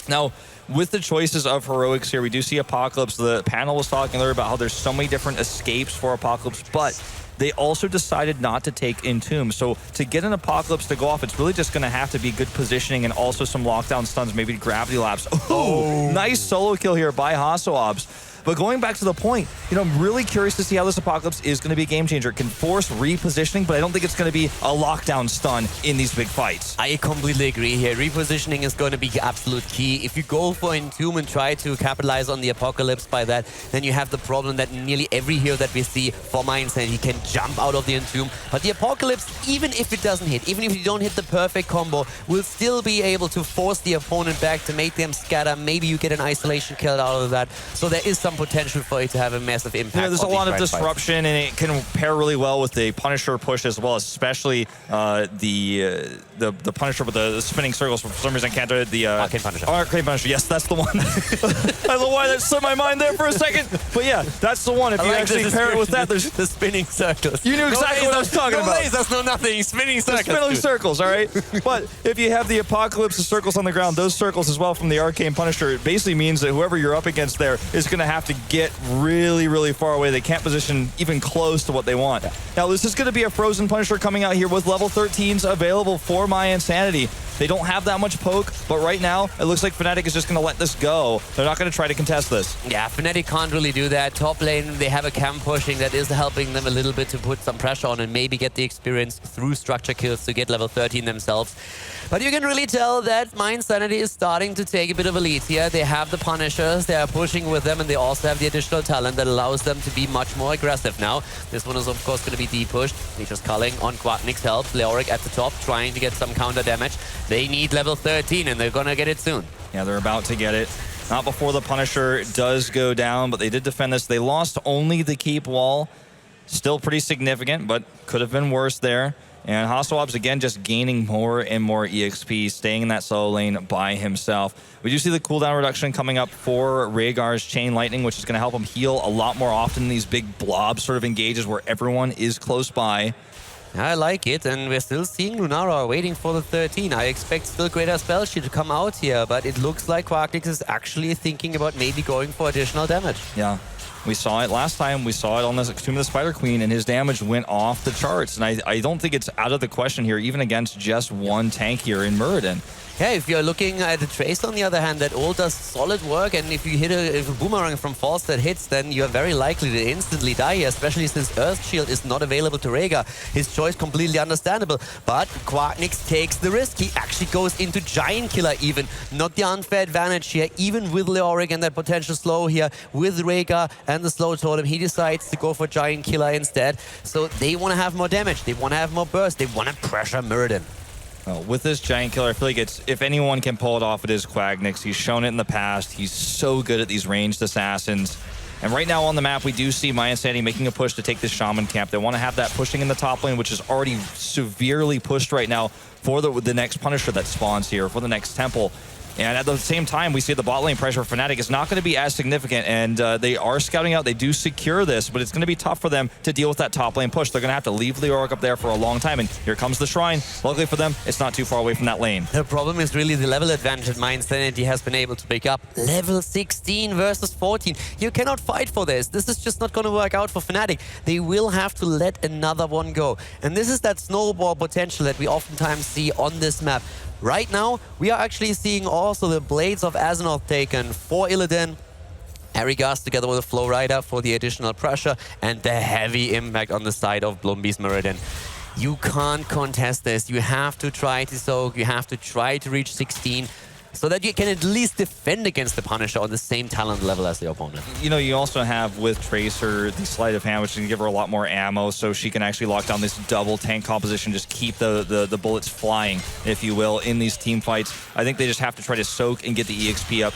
Speaker 9: Now, with the choices of heroics here, we do see Apocalypse. The panel was talking earlier about how there's so many different escapes for Apocalypse, but they also decided not to take Entomb. So to get an Apocalypse to go off, it's really just going to have to be good positioning and also some lockdown stuns, maybe gravity laps. Oh, nice solo kill here by Haswabs. But going back to the point, I'm really curious to see how this Apocalypse is going to be a game changer. It can force repositioning, but I don't think it's going to be a lockdown stun in these big fights.
Speaker 8: I completely agree here. Repositioning is going to be absolute key. If you go for Entomb and try to capitalize on the Apocalypse by that, then you have the problem that nearly every hero that we see for mYinsanity can jump out of the Entomb. But the Apocalypse, even if it doesn't hit, even if you don't hit the perfect combo, will still be able to force the opponent back to make them scatter. Maybe you get an isolation kill out of that. So there is some potential for it to have a massive impact.
Speaker 9: Yeah, there's a lot of disruption, and it can pair really well with the Punisher push as well, especially the Punisher with the spinning circles. For some reason, I can't do it. The
Speaker 8: Arcane Punisher.
Speaker 9: Arcane Punisher. Yes, that's the one. I don't know why that slipped my mind there for a second, but yeah, that's the one. If you actually pair it with that, there's
Speaker 8: the spinning circles.
Speaker 9: You knew exactly what I was talking about.
Speaker 8: No lasers, no nothing. Spinning circles.
Speaker 9: Spinning circles. All right. But if you have the Apocalypse of circles on the ground, those circles as well from the Arcane Punisher, it basically means that whoever you're up against there is going to have to get really, really far away. They can't position even close to what they want. Yeah. Now, this is going to be a Frozen Punisher coming out here with level 13s available for mYinsanity. They don't have that much poke, but right now, it looks like Fnatic is just going to let this go. They're not going to try to contest this.
Speaker 8: Yeah, Fnatic can't really do that. Top lane, they have a camp pushing that is helping them a little bit to put some pressure on and maybe get the experience through structure kills to get level 13 themselves. But you can really tell that mYinsanity is starting to take a bit of a lead here. They have the Punishers, they are pushing with them, and they also have the additional talent that allows them to be much more aggressive now. This one is, of course, going to be de-pushed. Nature's Culling on Quagnix helps. Leoric at the top, trying to get some counter damage. They need level 13, and they're going to get it soon.
Speaker 9: Yeah, they're about to get it. Not before the Punisher does go down, but they did defend this. They lost only the keep wall. Still pretty significant, but could have been worse there. And Haswabs, again, just gaining more and more EXP, staying in that solo lane by himself. We do see the cooldown reduction coming up for Rhaegar's Chain Lightning, which is going to help him heal a lot more often in these big blob sort of engages where everyone is close by.
Speaker 8: I like it, and we're still seeing Lunara waiting for the 13. I expect still greater spell sheet to come out here, but it looks like Quagnix is actually thinking about maybe going for additional damage.
Speaker 9: Yeah. We saw it last time. We saw it on the Tomb of the Spider Queen, and his damage went off the charts. And I don't think it's out of the question here, even against just one tank here in Muradin.
Speaker 8: Yeah, if you're looking at the Trace, on the other hand, that all does solid work, and if you hit if a boomerang from False that hits, then you're very likely to instantly die here, especially since Earth Shield is not available to Rhaegar. His choice completely understandable, but Quagnix takes the risk. He actually goes into Giant Killer even. Not the unfair advantage here, even with Leoric and that potential slow here, with Rhaegar and the slow totem, he decides to go for Giant Killer instead. So they want to have more damage, they want to have more burst, they want to pressure Muradin.
Speaker 9: With this Giant Killer, I feel like if anyone can pull it off, it is Quagnix. He's shown it in the past. He's so good at these ranged assassins. And right now on the map, we do see mYinsanity making a push to take this Shaman camp. They want to have that pushing in the top lane, which is already severely pushed right now for the next Punisher that spawns here, for the next Temple. And at the same time, we see the bot lane pressure for Fnatic is not going to be as significant, and they are scouting out. They do secure this, but it's going to be tough for them to deal with that top lane push. They're going to have to leave Leoric up there for a long time, and here comes the Shrine. Luckily for them, it's not too far away from that lane.
Speaker 8: The problem is really the level advantage that mYinsanity has been able to pick up. Level 16 versus 14. You cannot fight for this. This is just not going to work out for Fnatic. They will have to let another one go. And this is that snowball potential that we oftentimes see on this map. Right now, we are actually seeing also the Blades of Azeroth taken for Illidan. Arigas together with a Flow Rider for the additional pressure and the heavy impact on the side of Blomby's Muradin. You can't contest this. You have to try to soak. You have to try to reach 16. so that you can at least defend against the Punisher on the same talent level as the opponent.
Speaker 9: You know, you also have with Tracer the sleight of hand, which can give her a lot more ammo, so she can actually lock down this double tank composition, just keep the bullets flying, if you will, in these team fights. I think they just have to try to soak and get the EXP up.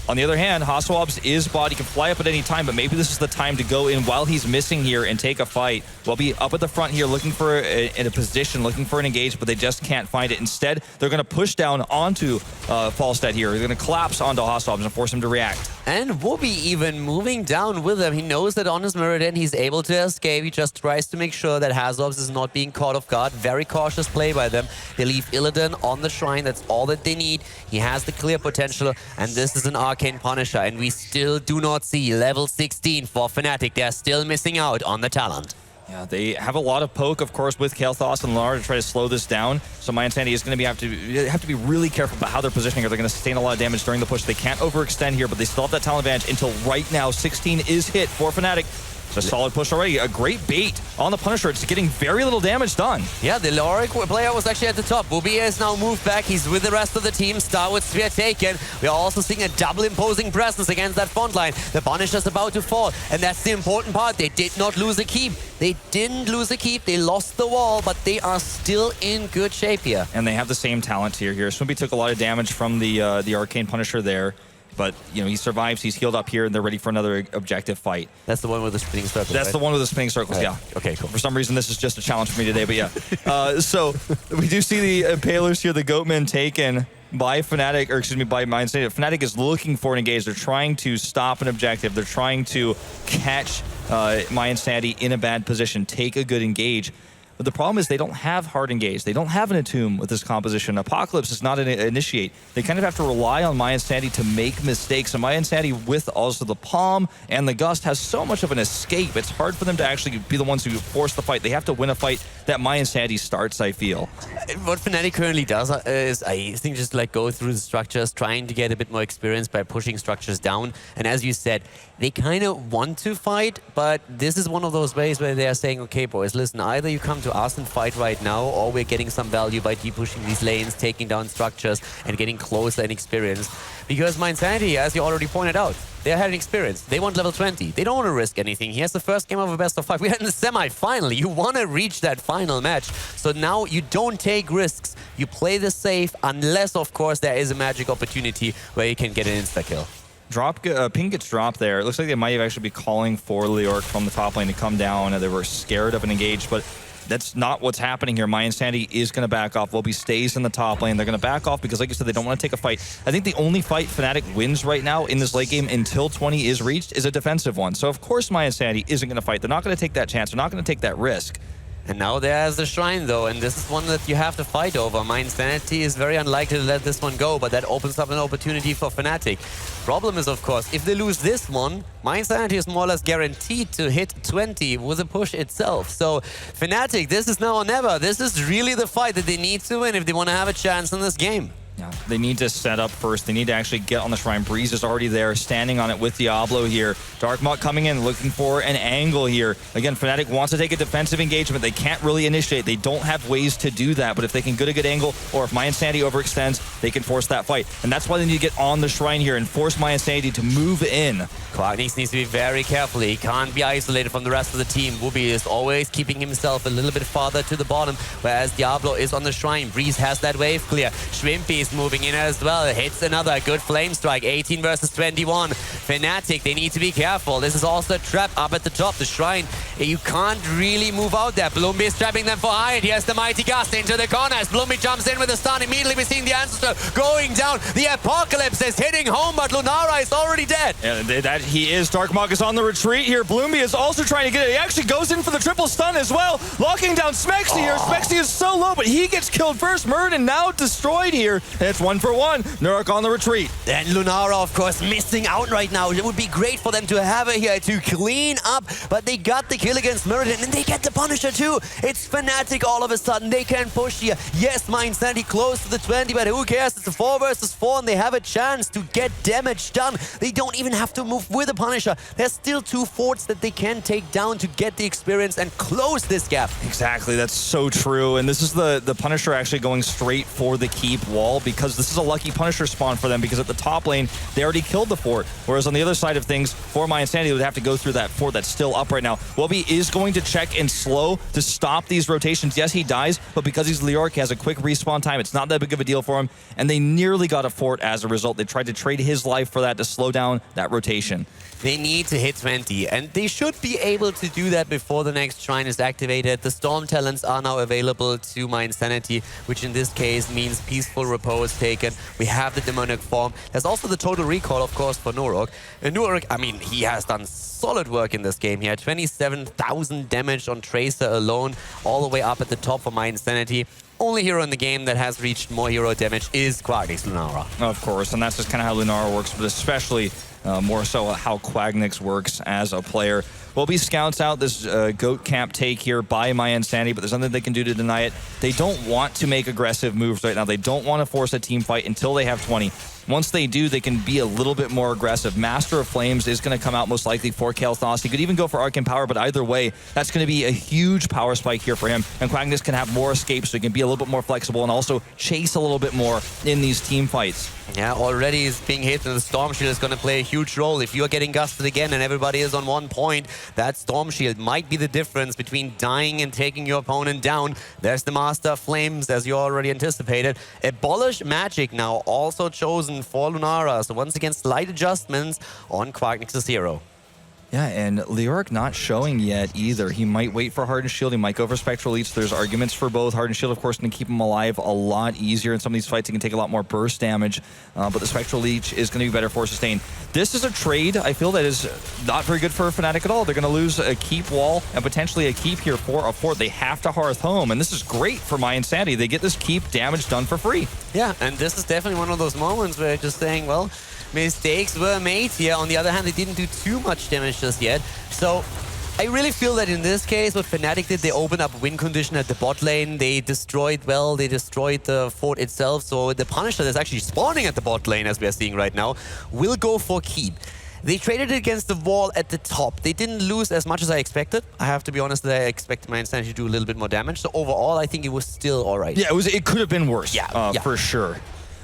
Speaker 9: On the other hand, HOTS is bot. He can fly up at any time, but maybe this is the time to go in while he's missing here and take a fight. We'll be up at the front here looking for in a position, looking for an engage, but they just can't find it. Instead, they're going to push down onto Falstad here. They're going to collapse onto HOTS and force him to react.
Speaker 8: And Whoopi even moving down with him. He knows that on his Meridian he's able to escape. He just tries to make sure that HOTS is not being caught off guard. Very cautious play by them. They leave Illidan on the shrine. That's all that they need. He has the clear potential, and this is an Arcane Punisher. And we still do not see level 16 for Fnatic. They're still missing out on the talent.
Speaker 9: Yeah, they have a lot of poke, of course, with Kael'thas and Lunar to try to slow this down. So mYinsanity is going to have to be really careful about how they're positioning her. They're going to sustain a lot of damage during the push. They can't overextend here, but they still have that talent advantage until right now. 16 is hit for Fnatic. It's a solid push already. A great bait on the Punisher. It's getting very little damage done.
Speaker 8: Yeah, the Lorik player was actually at the top. Whoopi has now moved back. He's with the rest of the team. Starwood Sphere taken. We are also seeing a double imposing presence against that front line. The Punisher's about to fall, and that's the important part. They did not lose a keep. They didn't lose a keep. They lost the wall, but they are still in good shape here.
Speaker 9: And they have the same talent tier here. Swimpy took a lot of damage from the Arcane Punisher there. But, you know, he survives, he's healed up here, and they're ready for another objective fight.
Speaker 8: That's the one with the spinning circles,
Speaker 9: That's
Speaker 8: right?
Speaker 9: the one with the spinning circles,
Speaker 8: right.
Speaker 9: yeah.
Speaker 8: Okay, cool.
Speaker 9: For some reason, this is just a challenge for me today, but yeah. So we do see the Impalers here, the Goatmen taken by Fnatic, or excuse me, by mYinsanity. Fnatic is looking for an engage. They're trying to stop an objective. They're trying to catch mYinsanity in a bad position, take a good engage. But the problem is they don't have hard engage. They don't have an Attune with this composition. Apocalypse is not an initiate. They kind of have to rely on mYinsanity to make mistakes. And mYinsanity, with also the Palm and the Gust, has so much of an escape. It's hard for them to actually be the ones who force the fight. They have to win a fight that mYinsanity starts, I feel.
Speaker 8: What Fnatic currently does is, I think, just like go through the structures, trying to get a bit more experience by pushing structures down. And as you said, they kind of want to fight, but this is one of those ways where they are saying, okay, boys, listen, either you come to us and fight right now, or we're getting some value by deep-pushing these lanes, taking down structures, and getting closer in experience. Because mYinsanity, as you already pointed out, they're having experience. They want level 20. They don't want to risk anything. Here's the first game of a best of 5. We're in the semi-final. You want to reach that final match. So now you don't take risks. You play the safe, unless, of course, there is a magic opportunity where you can get an insta-kill.
Speaker 9: Ping gets dropped there. It looks like they might actually be calling for Leoric from the top lane to come down. They were scared of an engage, but that's not what's happening here. mYinsanity is going to back off. Whoopi stays in the top lane. They're going to back off because, like you said, they don't want to take a fight. I think the only fight Fnatic wins right now in this late game until 20 is reached is a defensive one. So, of course, mYinsanity isn't going to fight. They're not going to take that chance. They're not going to take that risk.
Speaker 8: And now there's the Shrine, though, and this is one that you have to fight over. mYinsanity is very unlikely to let this one go, but that opens up an opportunity for Fnatic. Problem is, of course, if they lose this one, mYinsanity is more or less guaranteed to hit 20 with a push itself. So Fnatic, this is now or never. This is really the fight that they need to win if they want to have a chance in this game.
Speaker 9: Yeah, they need to set up first. They need to actually get on the Shrine. Breeze is already there, standing on it with Diablo here. Darkmok coming in, looking for an angle here. Again, Fnatic wants to take a defensive engagement. They can't really initiate. They don't have ways to do that. But if they can get a good angle, or if mYinsanity overextends, they can force that fight. And that's why they need to get on the Shrine here and force mYinsanity to move in.
Speaker 8: Quacknix needs to be very careful. He can't be isolated from the rest of the team. Whoopi is always keeping himself a little bit farther to the bottom, whereas Diablo is on the Shrine. Breeze has that wave clear. Shrimpy is moving in as well. Hits another good flame strike. 18 versus 21. Fnatic, they need to be careful. This is also a trap up at the top. The Shrine, you can't really move out there. Bloomby is trapping them for height. Here's the Mighty Gust into the corners. Bloomby jumps in with a stun. Immediately we're seeing the Ancestor going down. The Apocalypse is hitting home, but Lunara is already dead.
Speaker 9: Yeah, that he is. Darkmok is on the retreat here. Bloomby is also trying to get it. He actually goes in for the triple stun as well. Locking down Smexy here. Smexy is so low, but he gets killed first. Murden now destroyed here. And it's 1-for-1. Nurk on the retreat.
Speaker 8: And Lunara, of course, missing out right now. It would be great for them to have her here to clean up, but they got the kill against Murden, and they get the Punisher too. It's Fnatic all of a sudden. They can push here. Yes, mYinsanity close to the 20, but who cares? It's a 4 versus 4, and they have a chance to get damage done. They don't even have to move with the Punisher. There's still 2 forts that they can take down to get the experience and close this gap.
Speaker 9: Exactly, that's so true. And this is the Punisher actually going straight for the keep wall, because this is a lucky Punisher spawn for them, because at the top lane, they already killed the fort. Whereas on the other side of things, for mYinsanity, they would have to go through that fort that's still up right now. Wobby is going to check and slow to stop these rotations. Yes, he dies, but because he's Leoric, he has a quick respawn time. It's not that big of a deal for him, and they nearly got a fort as a result. They tried to trade his life for that to slow down that rotation.
Speaker 8: They need to hit 20, and they should be able to do that before the next shrine is activated. The Storm talents are now available to mYinsanity, which in this case means Peaceful Repose taken. We have the Demonic Form. There's also the Total Recall, of course, for Nurok. And Nurok, I mean, he has done solid work in this game. He had 27,000 damage on Tracer alone, all the way up at the top for mYinsanity. Only hero in the game that has reached more hero damage is Quagnix Lunara.
Speaker 9: Of course, and that's just kind of how Lunara works, but especially more so how Quagnix works as a player. Wobby scouts out this goat camp take here by mYinsanity, but there's nothing they can do to deny it. They don't want to make aggressive moves right now. They don't want to force a team fight until they have 20. Once they do, they can be a little bit more aggressive. Master of Flames is going to come out most likely for Kael'thas. He could even go for Arcane Power, but either way, that's going to be a huge power spike here for him. And Quagnix can have more escapes, so he can be a little bit more flexible and also chase a little bit more in these team fights.
Speaker 8: Yeah, already is being hit, and the Storm Shield is going to play a huge role. If you are getting gusted again and everybody is on 1 point, that Storm Shield might be the difference between dying and taking your opponent down. There's the Master of Flames, as you already anticipated. Abolish Magic now also chosen for Lunara. So once again, slight adjustments on Quagnix's hero.
Speaker 9: Yeah, and Leoric not showing yet either. He might wait for Hardened Shield. He might go for Spectral Leech. There's arguments for both. Hardened Shield, of course, going to keep him alive a lot easier. In some of these fights, he can take a lot more burst damage. But the Spectral Leech is going to be better for sustain. This is a trade, I feel, that is not very good for Fnatic at all. They're going to lose a keep wall and potentially a keep here for a fort. They have to Hearth home, and this is great for mYinsanity. They get this keep damage done for free.
Speaker 8: Yeah, and this is definitely one of those moments where just saying, well, mistakes were made here. On the other hand, they didn't do too much damage just yet. So I really feel that in this case, what Fnatic did, they opened up win condition at the bot lane. They destroyed the fort itself. So the Punisher that's actually spawning at the bot lane, as we are seeing right now, will go for keep. They traded it against the wall at the top. They didn't lose as much as I expected. I have to be honest that I expected mYinsanity to do a little bit more damage. So overall, I think it was still all right.
Speaker 9: Yeah, it could have been worse.
Speaker 8: Yeah,
Speaker 9: for sure.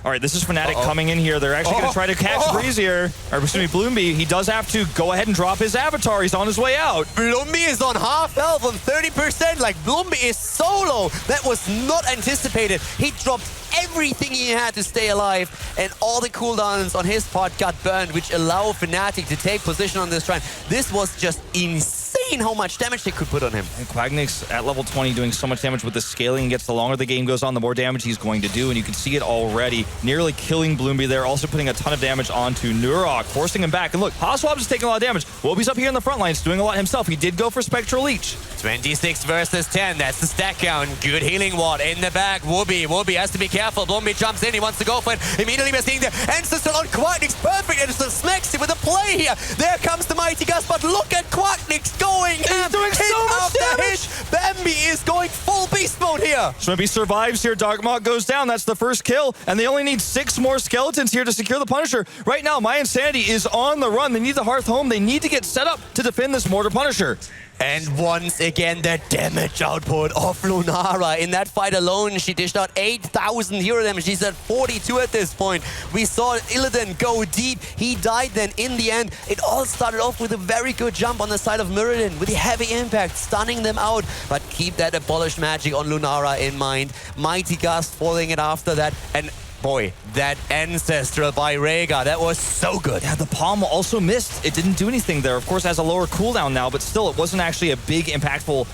Speaker 9: All right, this is Fnatic coming in here. They're actually going to try to catch Breeze here. Or, excuse me, Bloomby. He does have to go ahead and drop his avatar. He's on his way out.
Speaker 8: Bloomby is on half health, on 30%. Like, Bloomby is solo. That was not anticipated. He dropped everything he had to stay alive, and all the cooldowns on his part got burned, which allowed Fnatic to take position on this shrine. This was just insane how much damage they could put on him.
Speaker 9: And Quagnix at level 20 doing so much damage with the scaling. Gets the longer the game goes on, the more damage he's going to do, and you can see it already. Nearly killing Bloomby there, also putting a ton of damage onto Nurok, forcing him back. And look, Hoswab's is taking a lot of damage. Wobby's up here in the front lines doing a lot himself. He did go for Spectral Leech.
Speaker 8: 26 versus 10, that's the stack count. Good healing ward in the back. Wobby has to be careful. Bloomby jumps in, he wants to go for it. Immediately we're seeing the Ancestor on Quagnix. Perfect, and just smacks him with a play here. There comes the Mighty Gust, but look at Quagnix going.
Speaker 9: He's doing so much damage.
Speaker 8: Bambi is going full beast mode here.
Speaker 9: Swimpy survives here. Darkmont goes down. That's the first kill, and they only need 6 more skeletons here to secure the Punisher. Right now, mYinsanity is on the run. They need the Hearth home. They need to get set up to defend this Mortar Punisher.
Speaker 8: And once again, the damage output of Lunara. In that fight alone, she dished out 8,000 hero damage. She's at 42 at this point. We saw Illidan go deep. He died then in the end. It all started off with a very good jump on the side of Mirrodin with a heavy impact, stunning them out. But keep that Abolished Magic on Lunara in mind. Mighty Gust following it after that. And boy, that Ancestral by Rhaegar, that was so good.
Speaker 9: Yeah, the Palm also missed. It didn't do anything there. Of course, it has a lower cooldown now, but still, it wasn't actually a big, impactful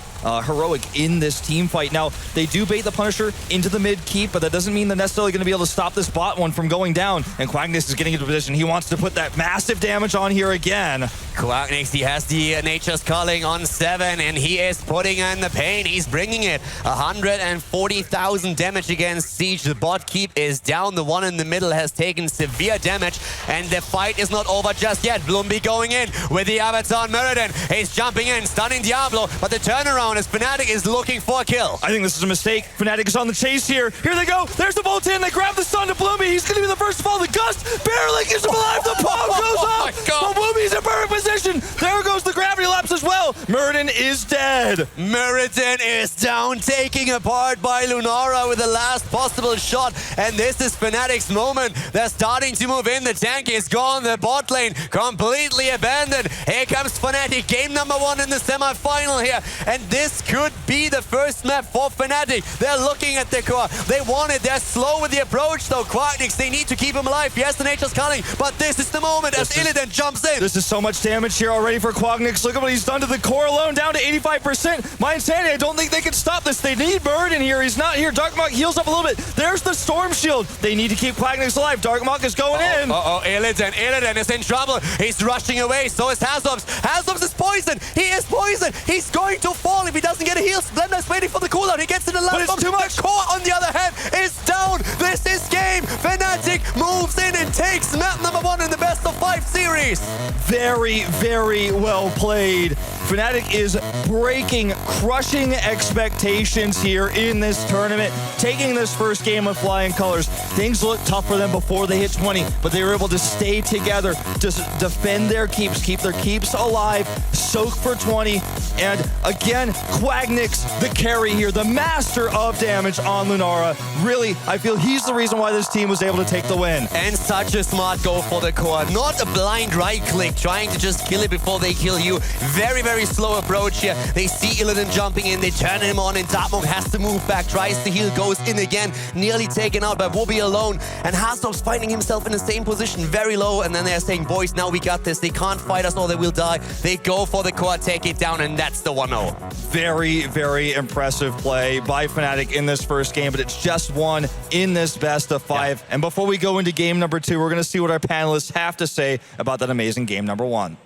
Speaker 9: heroic in this team fight. Now, they do bait the Punisher into the mid keep, but that doesn't mean they're necessarily going to be able to stop this bot one from going down. And Quagnix is getting into position. He wants to put that massive damage on here again.
Speaker 8: Quagnix, he has the Nature's Calling on 7, and he is putting in the pain. He's bringing it. 140,000 damage against Siege. The bot keep is down. The one in the middle has taken severe damage, and the fight is not over just yet. Bloomby going in with the Avatar on Mirrodin. He's jumping in, stunning Diablo, but the turnaround down as Fnatic is looking for a kill.
Speaker 9: I think this is a mistake. Fnatic is on the chase here. Here they go. There's the bolt in. They grab the stun to Bloomy. He's going to be the first to fall. The gust barely keeps him alive. The bomb goes up.
Speaker 4: my God.
Speaker 9: But Bloomy's in perfect position. There goes the gravity lapse as well. Muradin is dead.
Speaker 8: Muradin is down, taken apart by Lunara with the last possible shot. And this is Fnatic's moment. They're starting to move in. The tank is gone. The bot lane completely abandoned. Here comes Fnatic. Game number 1 in the semi-final here. And this could be the first map for Fnatic. They're looking at their core. They want it. They're slow with the approach though. Quacknix, they need to keep him alive. Yes, the nature's calling, but this is the moment as Illidan jumps in.
Speaker 9: This is so much damage here already for Quacknix. Look at what he's done to the core alone, down to 85%. mYinsanity, I don't think they can stop this. They need Bird in here. He's not here. Darkmok heals up a little bit. There's the Storm Shield. They need to keep Quacknix alive. Darkmok is going in.
Speaker 8: Illidan is in trouble. He's rushing away. So is Hazobs. Hazobs is poisoned. He is poisoned. He's going to fall if he doesn't get a heal. Splendar's waiting for the cooldown. He gets in the last
Speaker 9: But it's too much.
Speaker 8: The core, on the other hand, is down. This is game. Fnatic moves in and takes map number 1 in the best of 5 series.
Speaker 9: Very, very well played. Fnatic is breaking, crushing expectations here in this tournament, taking this first game with flying colors. Things looked tough for them before they hit 20, but they were able to stay together, to defend their keeps, keep their keeps alive, soak for 20, and again, Quacknix, the carry here, the master of damage on Lunara. Really, I feel he's the reason why this team was able to take the win.
Speaker 8: And such a smart go for the core. Not a blind right click, trying to just kill it before they kill you. Very, very slow approach here. They see Illidan jumping in, they turn him on, and Darkmok has to move back, tries to heal, goes in again, nearly taken out by Wobby alone. And Hazob's finding himself in the same position, very low, and then they're saying, boys, now we got this. They can't fight us or they will die. They go for the core, take it down, and that's the 1-0.
Speaker 9: Very, very impressive play by Fnatic in this first game, but it's just one in this best of 5. And before we go into game number 2, we're going to see what our panelists have to say about that amazing game number 1.